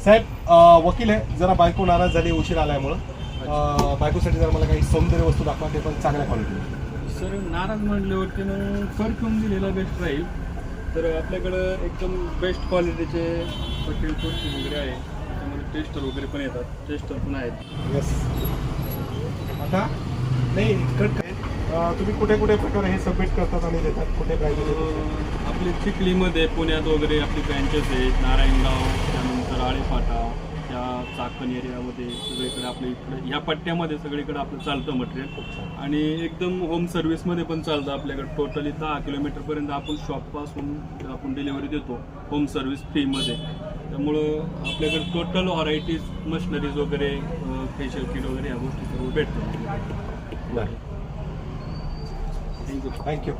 साहेब वकील आहे, जरा बायको नाराज झाली उशीर आल्यामुळं. बायकोसाठी जर मला काही सौंदर्य वस्तू दाखवा, ते पण चांगल्या क्वालिटी. सर नाराज म्हटल्यावरती मग परफ्यूम दिलेला बेस्ट राहील. तर आपल्याकडं एकदम बेस्ट क्वालिटीचे हॉटेल परफ्यूम वगैरे आहे, त्याच्यामध्ये टेस्टर वगैरे पण येतात, टेस्टर पण आहेत. येस. आता नाही कट तुम्ही कुठे कुठे प्रकारे हे सबमिट करतात आणि देतात, कुठे प्राइस? आपली चिखलीमध्ये पुण्यात वगैरे आपली ब्रँचेस आहेत, नारायणगाव, त्यानंतर आळेफाटा, त्या चाकण एरियामध्ये सगळीकडे आपल्या इकडे ह्या पट्ट्यामध्ये सगळीकडे आपलं चालतं मटेरियल. आणि एकदम होम सर्व्हिसमध्ये पण चालतं आपल्याकडे. टोटली 10 किलोमीटरपर्यंत आपण शॉपपासून आपण डिलिव्हरी देतो होम सर्व्हिस फ्रीमध्ये. त्यामुळं आपल्याकडे टोटल व्हरायटीज मशिनरीज वगैरे, फेशियल किट वगैरे ह्या गोष्टी सर्व भेटतात. थँक्यू.